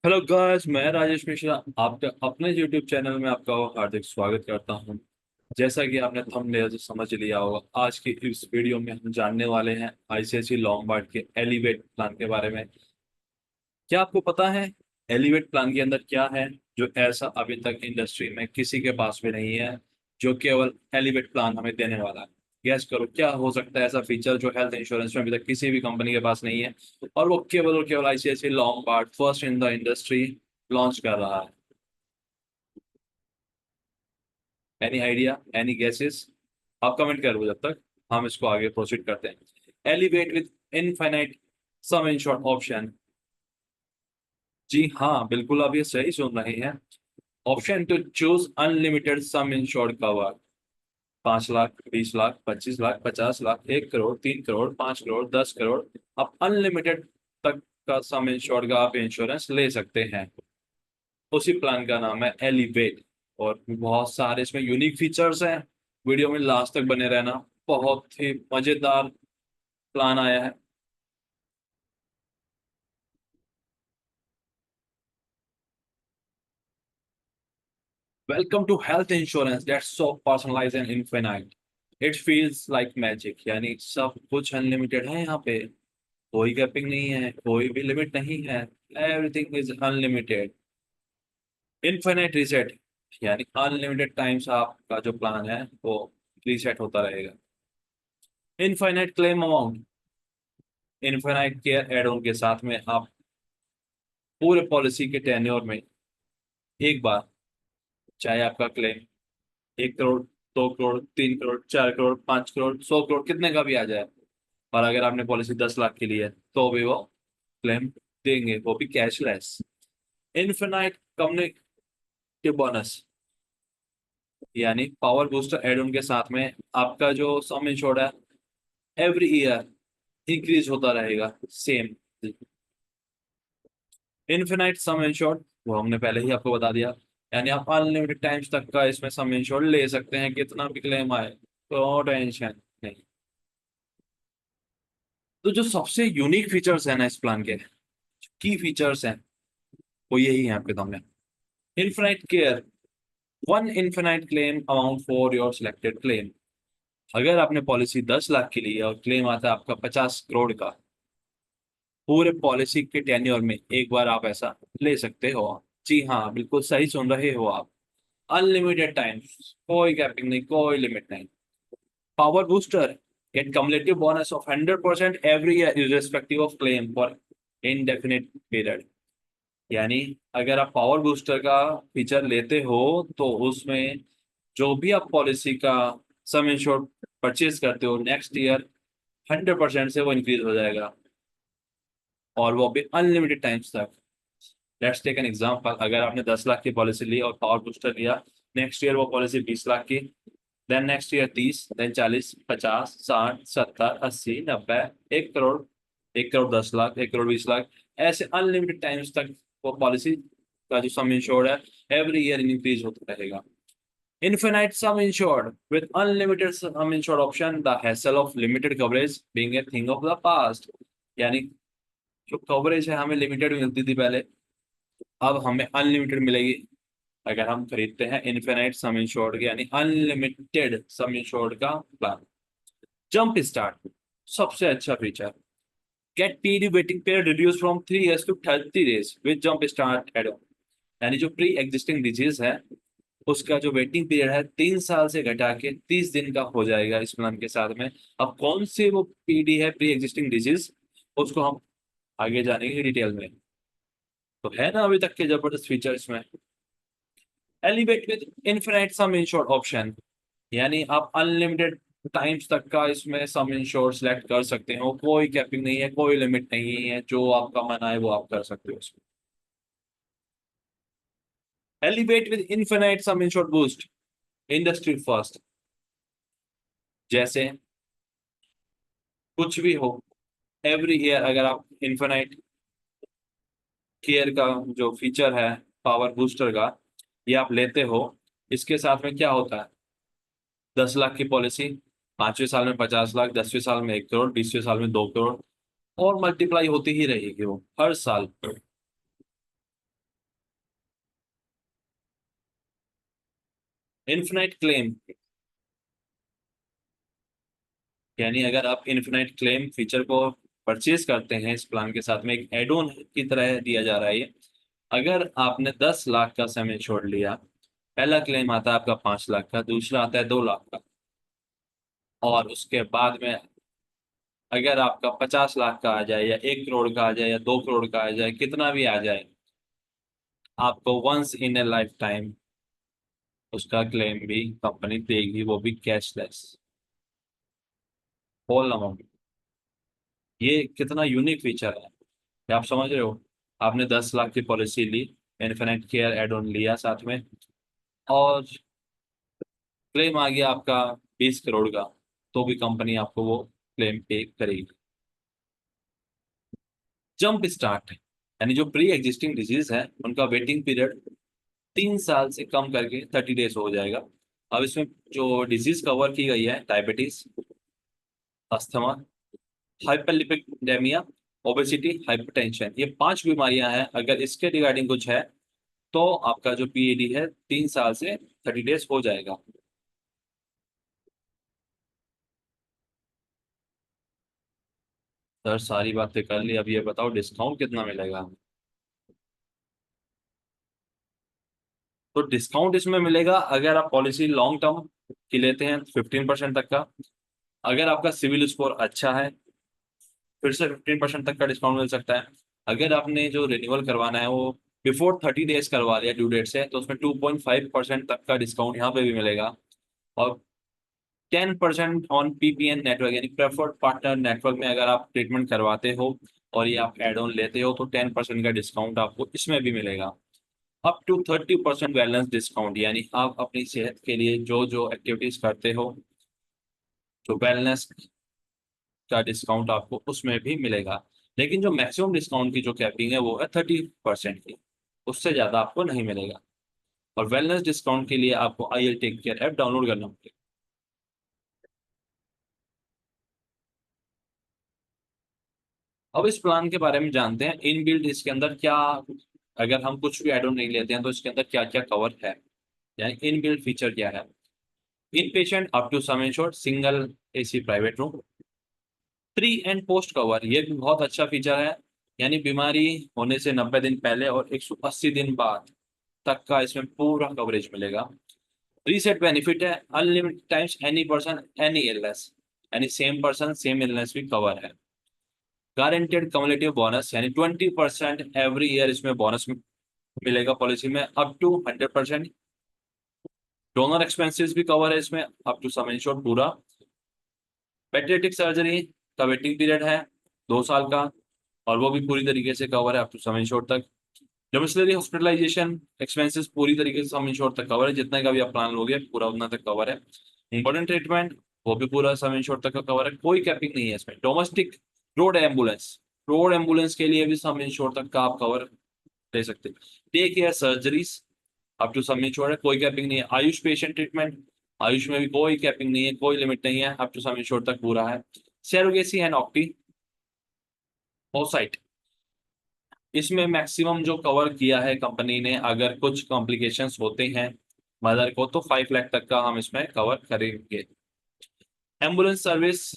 Hello guys, मैं राजेश मिश्रा आपका अपने यूट्यूब चैनल में आपका हार्दिक स्वागत करता हूं। जैसा कि आपने थंबनेल से समझ लिया होगा, आज की इस वीडियो में हम जानने वाले हैं आईसीआईसी लॉम्बार्ड के एलिवेट प्लान के बारे में। क्या आपको पता है एलिवेट प्लान के अंदर क्या है, जो ऐसा अभी तक इंडस्ट्री में किसी के पास भी नहीं है, जो केवल एलिवेट प्लान हमें देने वाला है? गैस करो क्या हो सकता है ऐसा फीचर जो हेल्थ इंश्योरेंस में अभी तक किसी भी कंपनी के पास नहीं है, और वो केवल और केवल ICICI Lombard first in the industry launch कर रहा है। Any idea, any guesses? आप कमेंट करो जब तक हम इसको आगे प्रोसीड करते हैं। Elevate with infinite sum insured option. जी हाँ, बिल्कुल आप ये सही सुन रहे हैं। Option to choose unlimited sum insured cover. 5 lakh, 20 lakh, 25 lakh, 50 lakh, 1 crore, 3 crore, 5 crore, 10 crore. आप अनलिमिटेड तक का सम इंश्योर्ड का आप इंश्योरेंस ले सकते हैं। उसी प्लान का नाम है एलिवेट। और बहुत सारे इसमें यूनिक फीचर्स हैं। वीडियो में लास्ट तक बने रहना। बहुत ही मजेदार प्लान आया है। Welcome to health insurance that's so personalised and infinite. It feels like magic, यानी सब कुछ अनलिमिटेड है यहाँ पे। कोई कैपिंग नहीं है, कोई भी लिमिट नहीं है। Everything is unlimited. Infinite reset, यानी अनलिमिटेड टाइम्स आपका जो प्लान है वो रीसेट होता रहेगा। Infinite claim amount. Infinite care add on के साथ में आप पूरे पॉलिसी के टेन्योर में एक बार, चाहे आपका क्लेम 1 करोड़, 2 करोड़, 3 करोड़, 4 करोड़, 5 करोड़, 100 करोड़, कितने का भी आ जाए, और अगर आपने पॉलिसी 10 लाख की ली है तो भी वो क्लेम देंगे, वो भी कैशलेस। इनफिनाइट कम्युनिटी बोनस, यानी पावर बूस्टर एड ऑन के साथ में आपका जो सम इंश्योर्ड है एवरी ईयर इंक्रीज होता रहेगा सेम। इनफिनाइट सम इंश्योर्ड, वो हमने पहले ही आपको बता दिया, यानी आप अनलिमिटेड टाइम्स तक का इसमें सम इंश्योर्ड ले सकते हैं, कितना भी क्लेम आए तो टेंशन नहीं। तो जो सबसे यूनिक फीचर्स है ना इस प्लान के, की फीचर्स हैं, वो यही है आपके सामने। Infinite care, one infinite claim amount for your selected claim. अगर आपने पॉलिसी 10 लाख की ली है और क्लेम आता है आपका 50 करोड़ का, पूरे पॉलिसी के टेन्योर में एक बार आप ऐसा ले सकते हो। जी हाँ, बिल्कुल सही सुन रहे हो आप। अनलिमिटेड टाइम, कोई कैपिंग नहीं, कोई लिमिट नहीं। Power booster, get cumulative bonus of 100% every year irrespective of claim for indefinite period। यानी अगर आप पावर बूस्टर का फीचर लेते हो तो उसमें जो भी आप पॉलिसी का सम इंश्योर्ड परचेज करते हो नेक्स्ट ईयर 100% से वो इंक्रीज हो जाएगा, और वो भी अनलिमिटेड टाइम्स तक। लेट्स टेक एन एग्जांपल, अगर आपने 10 लाख की पॉलिसी ली और पावर बूस्टर लिया, नेक्स्ट ईयर वो पॉलिसी 20 लाख की, then next year 30, then 40, 50, 60, 70, 80, 90, 1 crore, 1 crore 10 lakh, 1 crore 20 lakh, ऐसे अनलिमिटेड टाइम्स तक वो पॉलिसी का जो सम इंश्योर्ड है एवरी ईयर इंक्रीज होता रहेगा। Infinite sum insured with unlimited sum insured option, the hassle of limited coverage being a thing of the past. यानी जो कवरेज है हमें लिमिटेड मिलती थी पहले, अब हमें अनलिमिटेड मिलेगी अगर हम खरीदते हैं इनफिनाइट सम इंश्योर्ड के, यानी अनलिमिटेड सम इंश्योर्ड का प्लान। जंप स्टार्ट, सबसे अच्छा feature. Get PD waiting period reduce from 3 years to 30 days with jump start add on. यानी जो प्री एग्जिस्टिंग डिजीज है उसका जो वेटिंग पीरियड है 3 साल से घटा के 30 दिन का हो जाएगा इस प्लान के साथ में। अब कौन सी वो पीडी है, प्री एग्जिस्टिंग डिजीज, उसको हम आगे जानेंगे डिटेल में। तो है ना अभी तक के जबरदस्त फीचर इसमें। Elevate with infinite sum insured option, यानी आप अनलिमिटेड टाइम्स तक का इसमें सम इंश्योर सेलेक्ट कर सकते हो, कोई कैपिंग नहीं है, कोई लिमिट नहीं है, जो आपका मन आए वो आप कर सकते हो इसमें। Elevate with infinite sum insured boost, industry first. जैसे कुछ भी हो, एवरी ईयर अगर आप इनफिनाइट केयर का जो फीचर है पावर बूस्टर का, ये आप लेते हो, इसके साथ में क्या होता है, 10 लाख की पॉलिसी, 5वें साल में 50 लाख, 10वें साल में 1 करोड़, 20वें साल में 2 करोड़, और मल्टीप्लाई होती ही रहेगी वो हर साल। इन्फिनाइट क्लेम यानी अगर आप इन्फिनाइट क्लेम फीचर को परचेज करते हैं इस प्लान के साथ में, एक एड ऑन की तरह दिया जा रहा है ये। अगर आपने 10 लाख का समय छोड़ लिया, पहला क्लेम आता है आपका 5 लाख का, दूसरा आता है 2 लाख का, और उसके बाद में अगर आपका 50 लाख का आ जाए या 1 करोड़ का आ जाए या 2 करोड़ का आ जाए, कितना भी आ जाए, आपको once in a lifetime उसका क्लेम भी कंपनी देगी, वो भी कैशलेस, होल अमाउंट। ये कितना यूनिक फीचर है, ये आप समझ रहे हो। आपने 10 लाख की पॉलिसी ली, इन्फिनिट केयर एड ऑन लिया साथ में, और क्लेम आ गया आपका 20 करोड़ का, तो भी कंपनी आपको वो क्लेम पे करेगी। जंप स्टार्ट यानी जो प्री एग्जिस्टिंग डिजीज है उनका वेटिंग पीरियड 3 साल से कम करके 30 डेज हो जाएगा। अब इसमें जो डिजीज कवर की गई है, diabetes, asthma, hyperlipidemia, obesity, hypertension, ये 5 बीमारियां हैं। अगर इसके रिगार्डिंग कुछ है तो आपका जो पीएडी है 3 साल से 30 डेज हो जाएगा। सर सारी बातें कर ली, अब ये बताओ डिस्काउंट कितना मिलेगा। तो डिस्काउंट इसमें मिलेगा अगर आप पॉलिसी लॉन्ग टर्म की लेते हैं 15% तक का। अगर आपका सिविल स्कोर अच्छा है, फिर से 15% तक का डिस्काउंट मिल सकता है। अगर आपने जो रिन्यूअल करवाना है वो बिफोर 30 डेज करवा लिया ड्यू डेट से, तो उसमें 2.5% तक का डिस्काउंट यहाँ पे भी मिलेगा। और 10% ऑन पीपीएन नेटवर्क यानी प्रेफर्ड पार्टनर नेटवर्क में अगर आप ट्रीटमेंट करवाते हो और ये आप एड ऑन लेते हो, तो 10% का डिस्काउंट आपको इसमें भी मिलेगा। अप टू 30% बैलेंस डिस्काउंट, यानी आप अपनी सेहत के लिए जो जो एक्टिविटीज करते हो, जो वेलनेस का डिस्काउंट आपको उसमें भी मिलेगा। लेकिन जो मैक्सिमम डिस्काउंट की जो कैपिंग है वो है 30% की, उससे ज़्यादा आपको नहीं मिलेगा। और वेलनेस डिस्काउंट के लिए आपको I L take care app download करना पड़ेगा। अब इस प्लान के बारे में जानते हैं, इन बिल्ड इसके अंदर क्या, अगर हम कुछ भी एड ऑन नहीं लेते हैं तो इसके अंदर क्या क्या कवर है, यानी इन बिल्ड फीचर क्या है। In patient up to sum insured single AC private room, pre and post cover, ये भी बहुत अच्छा फीचर है। यानी बीमारी होने से 90 दिन पहले और 180 दिन बाद तक का इसमें पूरा कवरेज मिलेगा। रीसेट बेनिफिट है, unlimited times any person any illness, यानी सेम पर्सन सेम इलनेस भी कवर है। गारंटेड कम्युलेटिव बोनस यानी 20% एवरी ईयर इसमें बोनस मिलेगा पॉलिसी में, अप टू 100%। डोनर एक्सपेंसेस भी कवर है इसमें अप टू सम इंश्योर्ड पूरा। पेडियाट्रिक सर्जरी का वेटिंग पीरियड है 2 साल का, और वो भी पूरी तरीके से कवर है अप टू सम इंश्योर्ड तक। डोमिसलरी हॉस्पिटलाइजेशन एक्सपेंसेस पूरी तरीके से सम इंश्योर्ड तक कवर है, जितने का भी आप प्लान लोगे पूरा उतना तक कवर है। इंपॉर्टेंट ट्रीटमेंट वो भी पूरा सम इंश्योर्ड तक का कवर है, कोई कैपिंग नहीं है इसमें। डोमेस्टिक रोड एम्बुलेंस के लिए भी सम इंश्योर्ड तक का आप कवर ले सकते हैं। Day care surgeries up to sum insured है, कोई कैपिंग नहीं है। आयुष पेशेंट ट्रीटमेंट, आयुष में भी कोई कैपिंग नहीं है, कोई लिमिट नहीं है, अप टू सब इंश्योर्ड तक पूरा है। सेरोगेसी एंड ऑप्टी ओसाइट, इसमें मैक्सिमम जो कवर किया है कंपनी ने, अगर कुछ कॉम्प्लिकेशंस होते हैं मदर को तो 5 लाख तक का हम इसमें कवर करेंगे। एम्बुलेंस सर्विस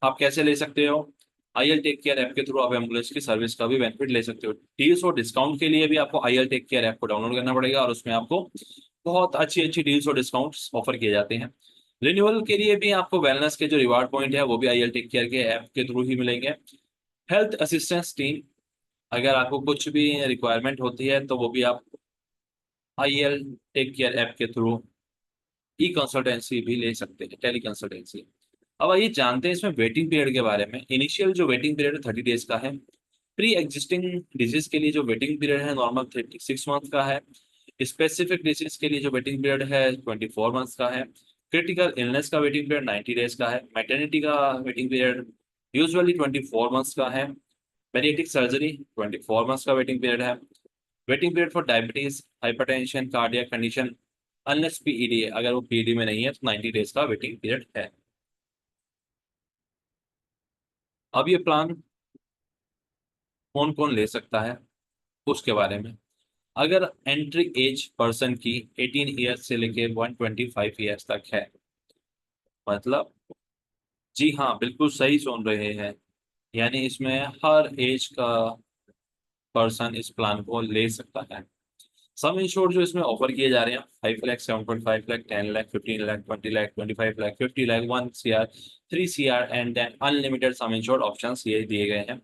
आप कैसे ले सकते हो, I L take care app के थ्रू आप एम्बुलेंस की सर्विस का भी बेनिफिट ले सकते हो। डील्स और डिस्काउंट के लिए भी आपको I L take care app को डाउनलोड करना पड़ेगा, और उसमें आपको बहुत अच्छी अच्छी डील्स और डिस्काउंट्स ऑफर किए जाते हैं। रिन्यूअल के लिए भी आपको वेलनेस के जो रिवार्ड पॉइंट है वो भी आई एल टेक केयर के ऐप के थ्रू ही मिलेंगे। हेल्थ असिस्टेंस टीम, अगर आपको कुछ भी रिक्वायरमेंट होती है तो वो भी आप I L take care app के थ्रू ई कंसल्टेंसी भी ले सकते हैं, टेली कंसल्टेंसी। अब आइए जानते हैं इसमें वेटिंग पीरियड के बारे में। इनिशियल जो वेटिंग पीरियड है 30 डेज का है। प्री एग्जिस्टिंग डिजीज के लिए जो वेटिंग पीरियड है नॉर्मल 36 मंथ का है। स्पेसिफिक डिजीज के लिए जो वेटिंग पीरियड है 24 मंथ्स का है। क्रिटिकल इलनेस का वेटिंग पीरियड 90 डेज का है। मैटर्निटी का वेटिंग पीरियड यूजुअली 24 मंथ्स का है। पेडियाट्रिक सर्जरी 24 मंथ्स का वेटिंग पीरियड है। Waiting period for diabetes, hypertension, cardiac condition, unless PED है, अगर वो पीईडी में नहीं है तो 90 डेज का वेटिंग पीरियड है। अब ये प्लान कौन कौन ले सकता है उसके बारे में। अगर एंट्री एज पर्सन की 18 ईयर्स से लेके 125 ईयर्स तक है, मतलब जी हाँ बिल्कुल सही सुन रहे हैं, यानी इसमें हर एज का पर्सन इस प्लान को ले सकता है। सम इंश्योर्ड जो इसमें ऑफर किए जा रहे हैं 5 lakh, 7.5 lakh, 10 lakh, 15 lakh, 20 lakh, 25 lakh, 50 lakh, 1 CR, 3 CR and then unlimited sum insured option ये दिए गए हैं।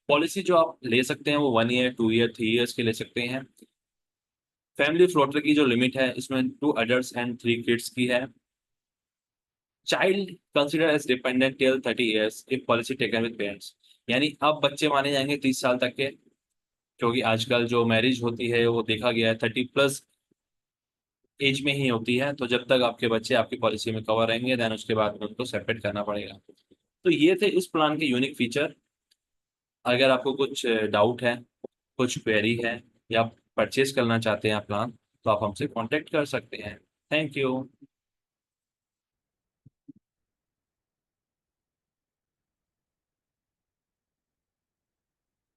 पॉलिसी जो आप ले सकते हैं वो 1 ईयर, 2 ईयर, 3 ईयर्स के ले सकते हैं। फैमिली फ्लोटर की जो लिमिट है इसमें 2 adults एंड 3 kids की है। Child consider age dependent till 30 years if policy taken with parents, यानी अब बच्चे माने जाएंगे 30 साल तक के, क्योंकि आजकल जो मैरिज होती है वो देखा गया है 30+ एज में ही होती है। तो जब तक आपके बच्चे आपकी पॉलिसी में कवर रहेंगे देन उसके बाद में उनको सेपरेट करना पड़ेगा। तो ये थे इस प्लान के यूनिक फीचर। अगर आपको कुछ डाउट है, कुछ क्वेरी है, या परचेज करना चाहते हैं आप प्लान, तो आप हमसे कांटेक्ट कर सकते हैं। Thank you.